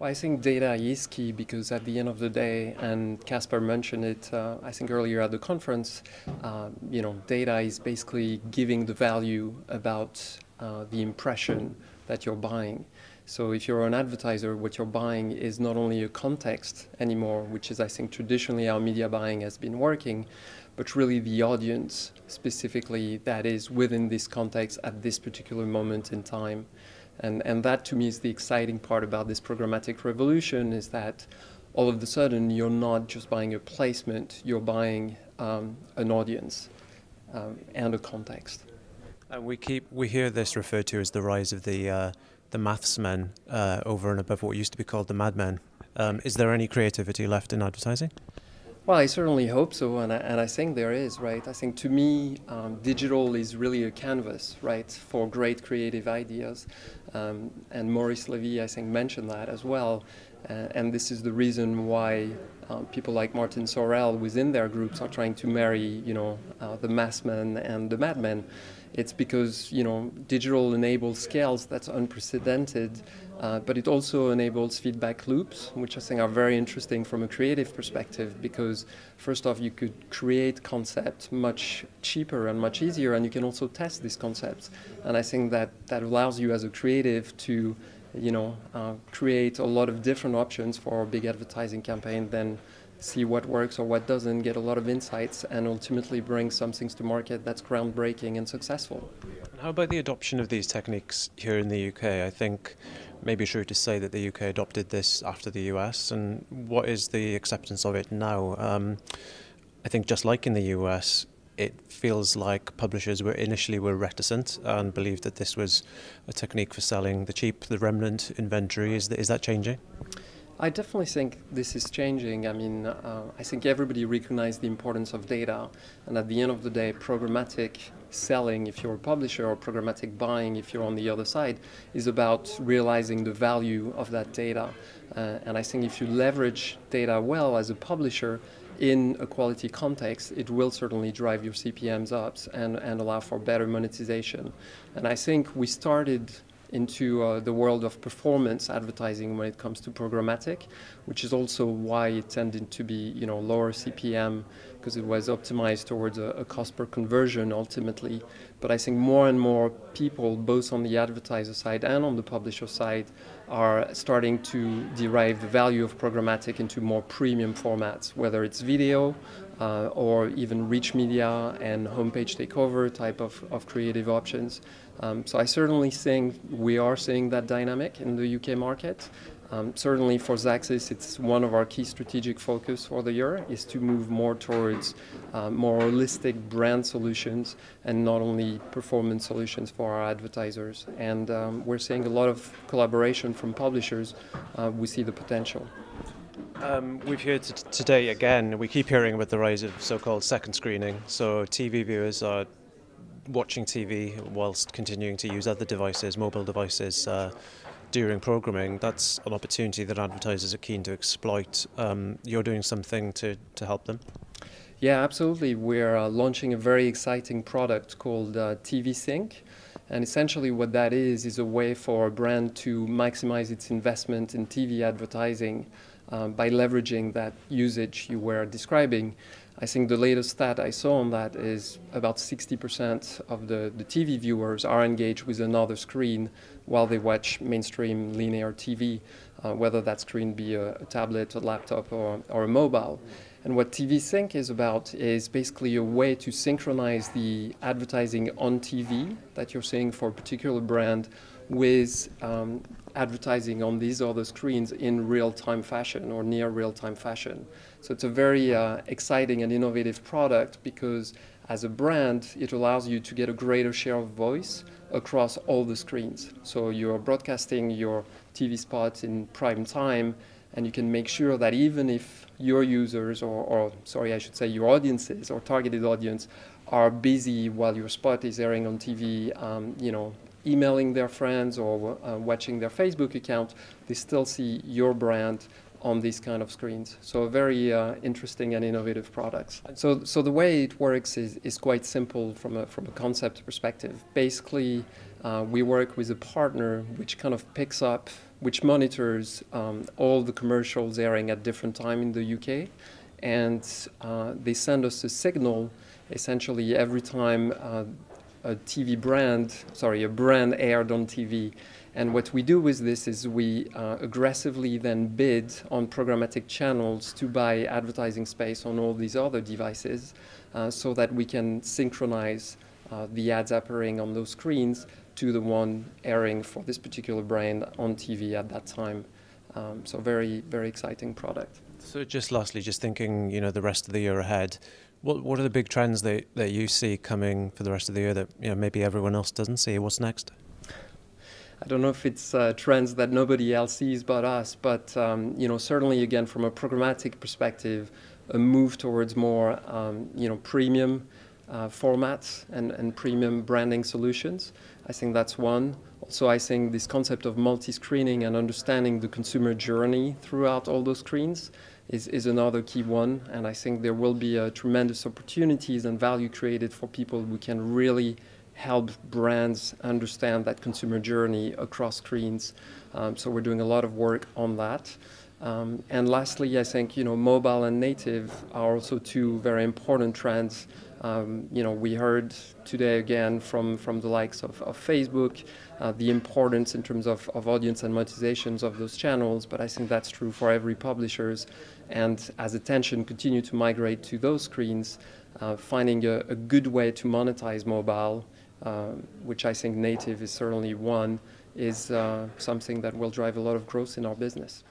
Well, I think data is key because at the end of the day, and Casper mentioned it, I think earlier at the conference, data is basically giving the value about the impression that you're buying. So if you're an advertiser, what you're buying is not only a context anymore, which is, I think, traditionally how media buying has been working, but really the audience specifically that is within this context at this particular moment in time. And that to me is the exciting part about this programmatic revolution, is that all of a sudden you're not just buying a placement, you're buying an audience and a context. We hear this referred to as the rise of the maths men over and above what used to be called the madmen. Is there any creativity left in advertising? Well, I certainly hope so, and I think there is, right? I think to me, digital is really a canvas, right, for great creative ideas. And Maurice Levy, I think, mentioned that as well. And this is the reason why people like Martin Sorrell within their groups are trying to marry, the massmen and the madmen. It's because, digital enables scales that's unprecedented, but it also enables feedback loops, which I think are very interesting from a creative perspective, because first off, you could create concepts much cheaper and much easier, and you can also test these concepts. And I think that allows you as a creative to, create a lot of different options for a big advertising campaign, then see what works or what doesn't, get a lot of insights, and ultimately bring some things to market that's groundbreaking and successful. How about the adoption of these techniques here in the UK? I think maybe true to say that the UK adopted this after the US, and what is the acceptance of it now? I think just like in the US, it feels like publishers initially were reticent and believed that this was a technique for selling the cheap, the remnant inventory. Is that changing? I definitely think this is changing. I mean, I think everybody recognized the importance of data, and at the end of the day, programmatic selling, if you're a publisher, or programmatic buying, if you're on the other side, is about realizing the value of that data. And I think if you leverage data well as a publisher in a quality context, it will certainly drive your CPMs up and allow for better monetization. And I think we started into the world of performance advertising when it comes to programmatic, which is also why it tended to be lower CPM, because it was optimized towards a cost per conversion ultimately. But I think more and more people, both on the advertiser side and on the publisher side, are starting to derive the value of programmatic into more premium formats, whether it's video or even rich media and homepage takeover type of creative options. So I certainly think we are seeing that dynamic in the UK market. Certainly for Xaxis, it's one of our key strategic focus for the year, is to move more towards more holistic brand solutions and not only performance solutions for our advertisers. And we're seeing a lot of collaboration from publishers. We see the potential. We've heard today again, we keep hearing about the rise of so-called second screening. So TV viewers are watching TV whilst continuing to use other devices, mobile devices, during programming. That's an opportunity that advertisers are keen to exploit. You're doing something to help them? Yeah, absolutely. We're launching a very exciting product called TV Sync. And essentially what that is a way for a brand to maximize its investment in TV advertising by leveraging that usage you were describing. I think the latest stat I saw on that is about 60% of the TV viewers are engaged with another screen while they watch mainstream linear TV, whether that screen be a tablet, a laptop, or a mobile. And what TV Sync is about is basically a way to synchronize the advertising on TV that you're seeing for a particular brand with advertising on these other screens in real-time fashion or near real-time fashion. So it's a very exciting and innovative product because as a brand, it allows you to get a greater share of voice across all the screens. So you're broadcasting your TV spots in prime time, and you can make sure that even if your users, or sorry, I should say your audiences or targeted audience, are busy while your spot is airing on TV, emailing their friends or watching their Facebook account, they still see your brand on these kind of screens. So a very interesting and innovative products. So the way it works is quite simple from a concept perspective. Basically, we work with a partner which kind of picks up which monitors all the commercials airing at different time in the UK. And they send us a signal essentially every time a brand aired on TV. And what we do with this is we aggressively then bid on programmatic channels to buy advertising space on all these other devices so that we can synchronize the ads appearing on those screens to the one airing for this particular brand on TV at that time. So very, very exciting product. So just lastly, just thinking, the rest of the year ahead, what are the big trends that you see coming for the rest of the year that maybe everyone else doesn't see? What's next? I don't know if it's trends that nobody else sees but us, but certainly again from a programmatic perspective, a move towards more premium formats and premium branding solutions. I think that's one. Also, I think this concept of multi-screening and understanding the consumer journey throughout all those screens is another key one. And I think there will be tremendous opportunities and value created for people who can really help brands understand that consumer journey across screens. So we're doing a lot of work on that. And lastly, I think mobile and native are also two very important trends. We heard today again from the likes of Facebook the importance in terms of audience and monetizations of those channels, but I think that's true for every publishers. And as attention continue to migrate to those screens, finding a good way to monetize mobile, which I think native is certainly one, is something that will drive a lot of growth in our business.